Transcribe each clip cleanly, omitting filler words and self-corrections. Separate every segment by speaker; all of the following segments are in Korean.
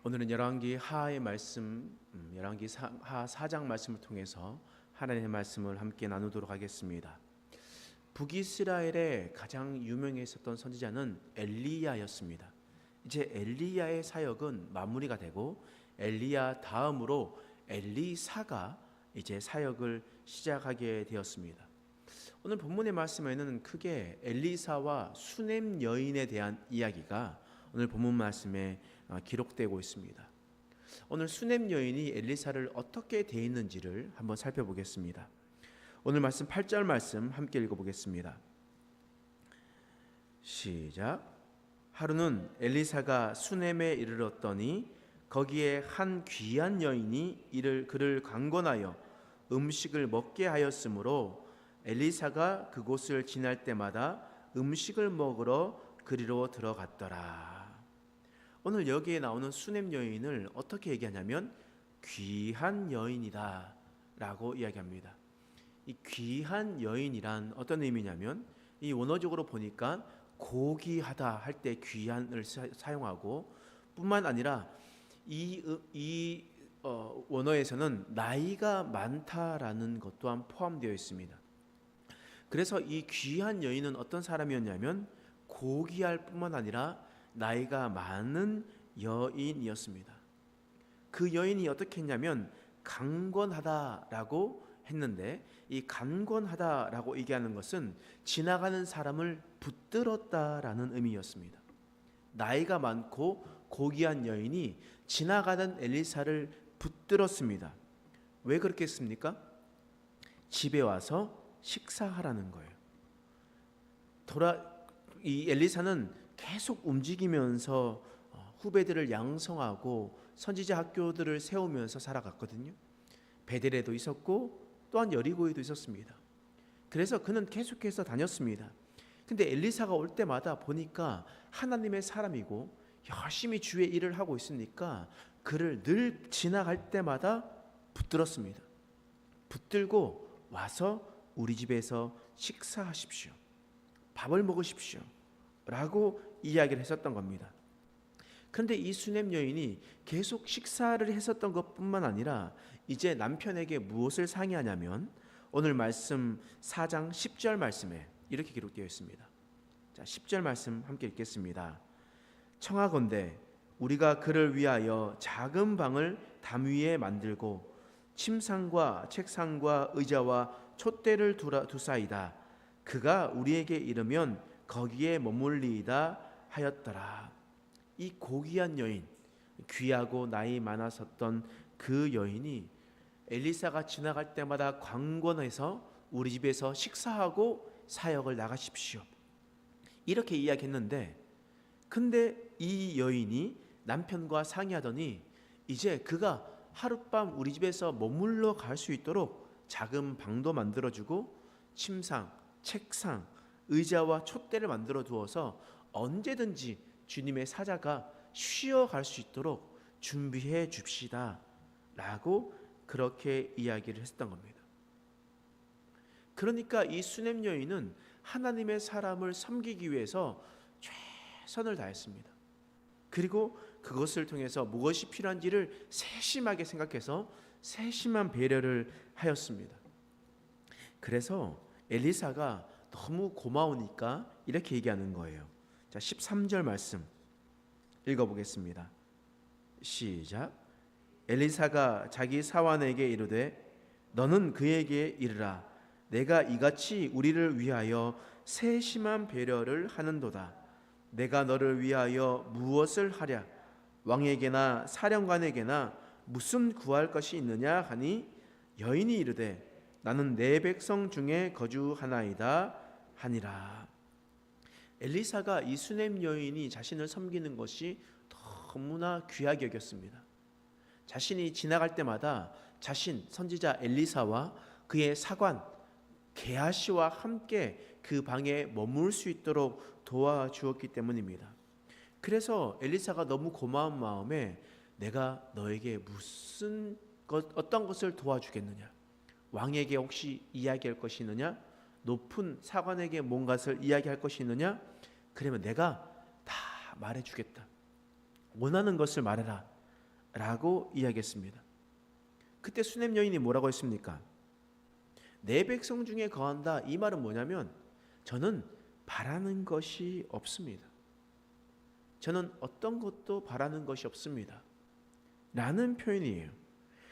Speaker 1: 오늘은 열왕기 하의 말씀, 열왕기 하 4장 말씀을 통해서 하나님의 말씀을 함께 나누도록 하겠습니다. 북이스라엘의 가장 유명했었던 선지자는 엘리야였습니다. 이제 엘리야의 사역은 마무리가 되고 엘리야 다음으로 엘리사가 이제 사역을 시작하게 되었습니다. 오늘 본문의 말씀에는 크게 엘리사와 수넴 여인에 대한 이야기가 오늘 본문 말씀에 기록되고 있습니다. 오늘 수넴 여인이 엘리사를 어떻게 대했는지를 한번 살펴보겠습니다. 오늘 말씀 8절 말씀 함께 읽어보겠습니다. 시작. 하루는 엘리사가 수넴에 이르렀더니 거기에 한 귀한 여인이 그를 강권하여 음식을 먹게 하였으므로 엘리사가 그곳을 지날 때마다 음식을 먹으러 그리로 들어갔더라. 오늘 여기에 나오는 수넴 여인을 어떻게 얘기하냐면 귀한 여인이다 라고 이야기합니다. 이 귀한 여인이란 어떤 의미냐면 이 원어적으로 보니까 고귀하다 할 때 귀한을 사용하고 뿐만 아니라 이 원어에서는 나이가 많다라는 것 또한 포함되어 있습니다. 그래서 이 귀한 여인은 어떤 사람이었냐면 고귀할 뿐만 아니라 나이가 많은 여인이었습니다. 그 여인이 어떻게 했냐면 강권하다라고 했는데 이 강권하다라고 얘기하는 것은 지나가는 사람을 붙들었다라는 의미였습니다. 나이가 많고 고귀한 여인이 지나가던 엘리사를 붙들었습니다. 왜 그렇게 했습니까? 집에 와서 식사하라는 거예요. 이 엘리사는 계속 움직이면서 후배들을 양성하고 선지자 학교들을 세우면서 살아갔거든요. 베델에도 있었고 또한 여리고에도 있었습니다. 그래서 그는 계속해서 다녔습니다. 근데 엘리사가 올 때마다 보니까 하나님의 사람이고 열심히 주의 일을 하고 있으니까 그를 늘 지나갈 때마다 붙들었습니다. 붙들고 와서 우리 집에서 식사하십시오. 밥을 먹으십시오. 라고 이야기를 했었던 겁니다. 그런데 이 수넴 여인이 계속 식사를 했었던 것뿐만 아니라 이제 남편에게 무엇을 상의하냐면 오늘 말씀 4장 10절 말씀에 이렇게 기록되어 있습니다. 자, 10절 말씀 함께 읽겠습니다. 청하건대 우리가 그를 위하여 작은 방을 담 위에 만들고 침상과 책상과 의자와 촛대를 두사이다. 그가 우리에게 이르면 거기에 머물리이다 하였더라. 이 고귀한 여인, 귀하고 나이 많았었던 그 여인이 엘리사가 지나갈 때마다 강권해서 우리 집에서 식사하고 사역을 나가십시오. 이렇게 이야기했는데 근데 이 여인이 남편과 상의하더니 이제 그가 하룻밤 우리 집에서 머물러 갈 수 있도록 작은 방도 만들어주고 침상, 책상, 의자와 촛대를 만들어 두어서 언제든지 주님의 사자가 쉬어갈 수 있도록 준비해 줍시다 라고 그렇게 이야기를 했던 겁니다. 그러니까 이 수넴 여인은 하나님의 사람을 섬기기 위해서 최선을 다했습니다. 그리고 그것을 통해서 무엇이 필요한지를 세심하게 생각해서 세심한 배려를 하였습니다. 그래서 엘리사가 너무 고마우니까 이렇게 얘기하는 거예요. 자, 13절 말씀 읽어보겠습니다. 시작. 엘리사가 자기 사환에게 이르되 너는 그에게 이르라. 내가 이같이 우리를 위하여 세심한 배려를 하는도다. 내가 너를 위하여 무엇을 하랴? 왕에게나 사령관에게나 무슨 구할 것이 있느냐 하니 여인이 이르되 나는 내 백성 중에 거주하나이다 하니라. 엘리사가 이 수넴 여인이 자신을 섬기는 것이 너무나 귀하게 여겼습니다. 자신이 지나갈 때마다 자신 선지자 엘리사와 그의 사관 게하시와 함께 그 방에 머물 수 있도록 도와주었기 때문입니다. 그래서 엘리사가 너무 고마운 마음에 내가 너에게 어떤 것을 도와주겠느냐? 왕에게 혹시 이야기할 것이 있느냐? 높은 사관에게 뭔가를 이야기할 것이 있느냐? 그러면 내가 다 말해주겠다. 원하는 것을 말해라. 라고 이야기했습니다. 그때 수냄 여인이 뭐라고 했습니까? 내 백성 중에 거한다. 이 말은 뭐냐면 저는 바라는 것이 없습니다. 저는 어떤 것도 바라는 것이 없습니다. 라는 표현이에요.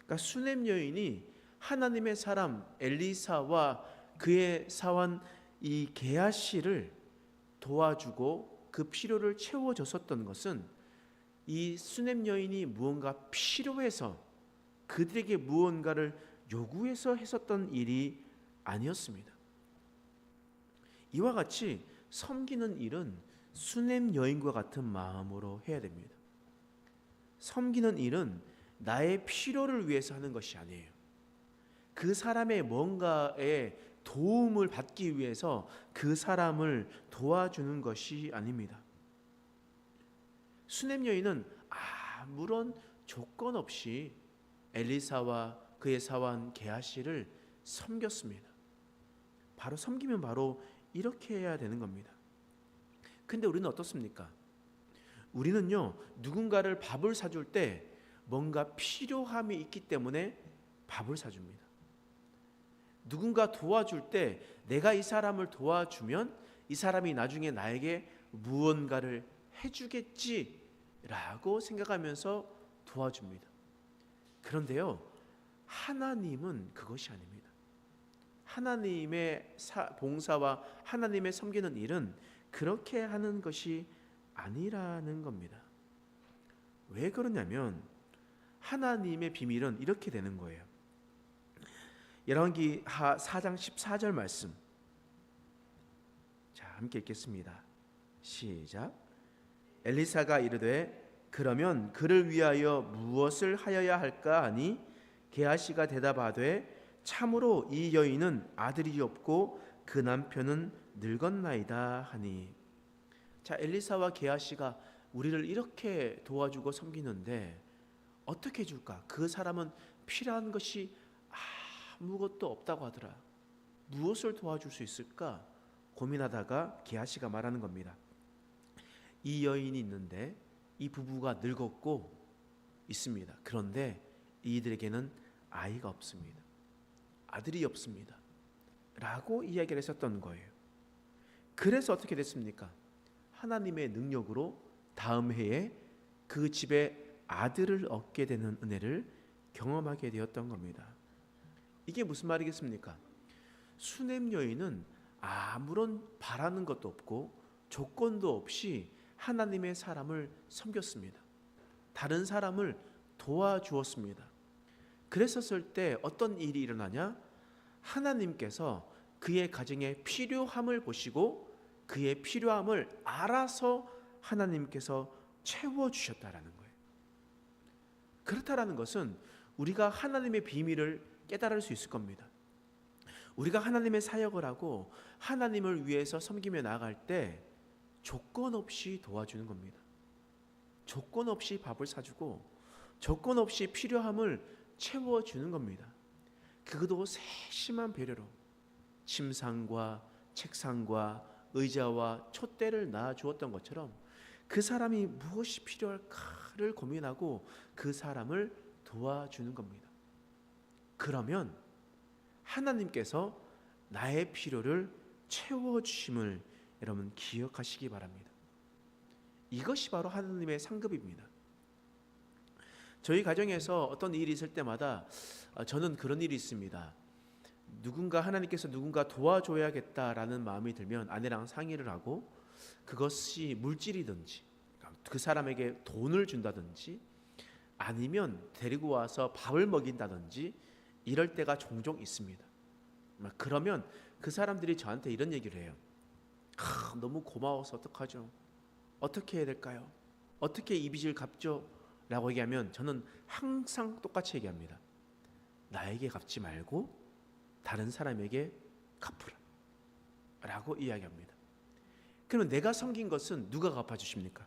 Speaker 1: 그러니까 수냄 여인이 하나님의 사람 엘리사와 그의 사원 이 게하시를 도와주고 그 필요를 채워줬었던 것은 이 수냄 여인이 무언가 필요해서 그들에게 무언가를 요구해서 했었던 일이 아니었습니다. 이와 같이 섬기는 일은 수냄 여인과 같은 마음으로 해야 됩니다. 섬기는 일은 나의 필요를 위해서 하는 것이 아니에요. 그 사람의 뭔가에 도움을 받기 위해서 그 사람을 도와주는 것이 아닙니다. 수냄 여인은 아무런 조건 없이 엘리사와 그의 사원 게하시를 섬겼습니다. 바로 섬기면 바로 이렇게 해야 되는 겁니다. 근데 우리는 어떻습니까? 우리는요, 누군가를 밥을 사줄 때 뭔가 필요함이 있기 때문에 밥을 사줍니다. 누군가 도와줄 때 내가 이 사람을 도와주면 이 사람이 나중에 나에게 무언가를 해주겠지라고 생각하면서 도와줍니다. 그런데요, 하나님은 그것이 아닙니다. 하나님의 봉사와 하나님의 섬기는 일은 그렇게 하는 것이 아니라는 겁니다. 왜 그러냐면 하나님의 비밀은 이렇게 되는 거예요. 열왕기하 4장 14절 말씀, 자 함께 읽겠습니다. 시작. 엘리사가 이르되 그러면 그를 위하여 무엇을 하여야 할까 하니 게하시가 대답하되 참으로 이 여인은 아들이 없고 그 남편은 늙었나이다 하니. 자, 엘리사와 게하시가 우리를 이렇게 도와주고 섬기는데 어떻게 해줄까? 그 사람은 필요한 것이 아무것도 없다고 하더라. 무엇을 도와줄 수 있을까? 고민하다가 게하시가 말하는 겁니다. 이 여인이 있는데 이 부부가 늙었고 있습니다. 그런데 이들에게는 아이가 없습니다. 아들이 없습니다. 라고 이야기를 했었던 거예요. 그래서 어떻게 됐습니까? 하나님의 능력으로 다음 해에 그 집에 아들을 얻게 되는 은혜를 경험하게 되었던 겁니다. 이게 무슨 말이겠습니까? 수냄 여인은 아무런 바라는 것도 없고 조건도 없이 하나님의 사람을 섬겼습니다. 다른 사람을 도와주었습니다. 그랬었을 때 어떤 일이 일어나냐? 하나님께서 그의 가정의 필요함을 보시고 그의 필요함을 알아서 하나님께서 채워주셨다라는 거예요. 그렇다라는 것은 우리가 하나님의 비밀을 깨달을 수 있을 겁니다. 우리가 하나님의 사역을 하고 하나님을 위해서 섬기며 나아갈 때 조건 없이 도와주는 겁니다. 조건 없이 밥을 사주고 조건 없이 필요함을 채워주는 겁니다. 그것도 세심한 배려로 침상과 책상과 의자와 촛대를 놔주었던 것처럼 그 사람이 무엇이 필요할까를 고민하고 그 사람을 도와주는 겁니다. 그러면 하나님께서 나의 필요를 채워주심을 여러분 기억하시기 바랍니다. 이것이 바로 하나님의 상급입니다. 저희 가정에서 어떤 일이 있을 때마다 저는 그런 일이 있습니다. 하나님께서 누군가 도와줘야겠다라는 마음이 들면 아내랑 상의를 하고 그것이 물질이든지 그 사람에게 돈을 준다든지 아니면 데리고 와서 밥을 먹인다든지 이럴 때가 종종 있습니다. 그러면 그 사람들이 저한테 이런 얘기를 해요. 너무 고마워서 어떡하죠? 어떻게 해야 될까요? 어떻게 이 빚을 갚죠? 라고 얘기하면 저는 항상 똑같이 얘기합니다. 나에게 갚지 말고 다른 사람에게 갚으라 라고 이야기합니다. 그러면 내가 섬긴 것은 누가 갚아주십니까?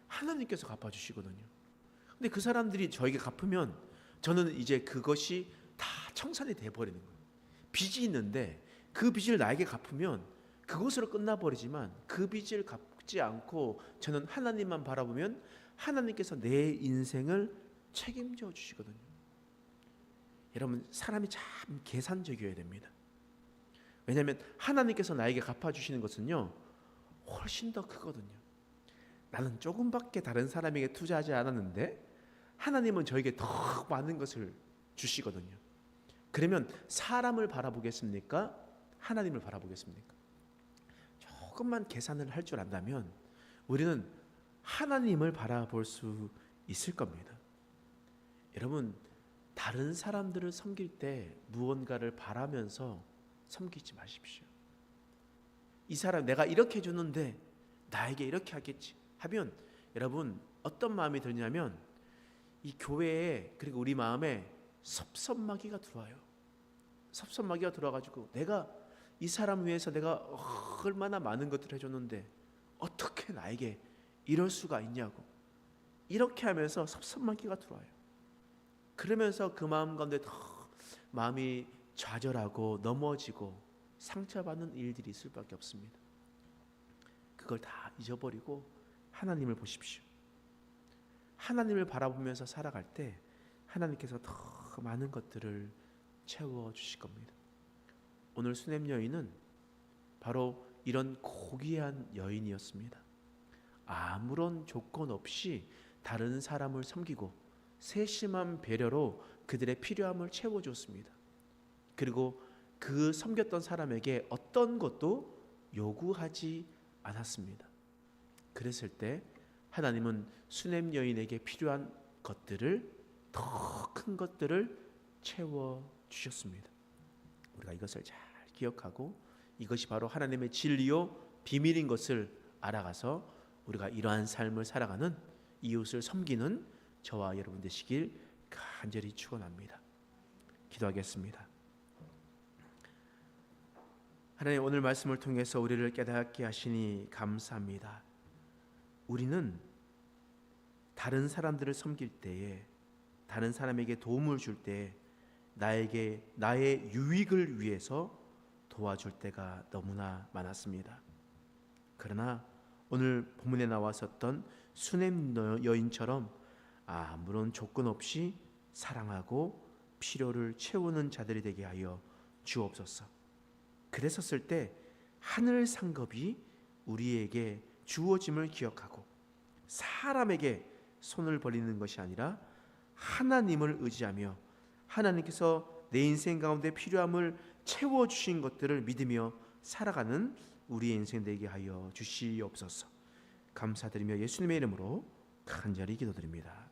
Speaker 1: 하나님께서 갚아주시거든요. 근데 그 사람들이 저에게 갚으면 저는 이제 그것이 다 청산이 돼버리는 거예요. 빚이 있는데 그 빚을 나에게 갚으면 그것으로 끝나버리지만 그 빚을 갚지 않고 저는 하나님만 바라보면 하나님께서 내 인생을 책임져 주시거든요. 여러분, 사람이 참 계산적이어야 됩니다. 왜냐하면 하나님께서 나에게 갚아주시는 것은요 훨씬 더 크거든요. 나는 조금밖에 다른 사람에게 투자하지 않았는데 하나님은 저에게 더 많은 것을 주시거든요. 그러면 사람을 바라보겠습니까? 하나님을 바라보겠습니까? 조금만 계산을 할 줄 안다면 우리는 하나님을 바라볼 수 있을 겁니다. 여러분, 다른 사람들을 섬길 때 무언가를 바라면서 섬기지 마십시오. 이 사람 내가 이렇게 주는데 나에게 이렇게 하겠지 하면 여러분 어떤 마음이 드냐면 이 교회에 그리고 우리 마음에 섭섭마귀가 들어와요. 섭섭마귀가 들어와가지고 내가 이 사람 위해서 내가 얼마나 많은 것들을 해줬는데 어떻게 나에게 이럴 수가 있냐고 이렇게 하면서 섭섭마귀가 들어와요. 그러면서 그 마음 가운데 더 마음이 좌절하고 넘어지고 상처받는 일들이 있을 수밖에 없습니다. 그걸 다 잊어버리고 하나님을 보십시오. 하나님을 바라보면서 살아갈 때 하나님께서 더 많은 것들을 채워주실 겁니다. 오늘 수냄 여인은 바로 이런 고귀한 여인이었습니다. 아무런 조건 없이 다른 사람을 섬기고 세심한 배려로 그들의 필요함을 채워줬습니다. 그리고 그 섬겼던 사람에게 어떤 것도 요구하지 않았습니다. 그랬을 때 하나님은 수냄 여인에게 필요한 것들을 더 큰 것들을 채워주셨습니다. 우리가 이것을 잘 기억하고 이것이 바로 하나님의 진리요 비밀인 것을 알아가서 우리가 이러한 삶을 살아가는 이웃을 섬기는 저와 여러분 되시길 간절히 축원합니다. 기도하겠습니다. 하나님, 오늘 말씀을 통해서 우리를 깨닫게 하시니 감사합니다. 우리는 다른 사람들을 섬길 때에 다른 사람에게 도움을 줄 때 나의 유익을 위해서 도와줄 때가 너무나 많았습니다. 그러나 오늘 본문에 나왔었던 수냄 여인처럼 아무런 조건 없이 사랑하고 필요를 채우는 자들이 되게 하여 주옵소서. 그랬었을 때 하늘 상급이 우리에게 주어짐을 기억하고 사람에게 손을 벌리는 것이 아니라 하나님을 의지하며 하나님께서 내 인생 가운데 필요함을 채워주신 것들을 믿으며 살아가는 우리의 인생 되게 하여 주시옵소서. 감사드리며 예수님의 이름으로 간절히 기도드립니다.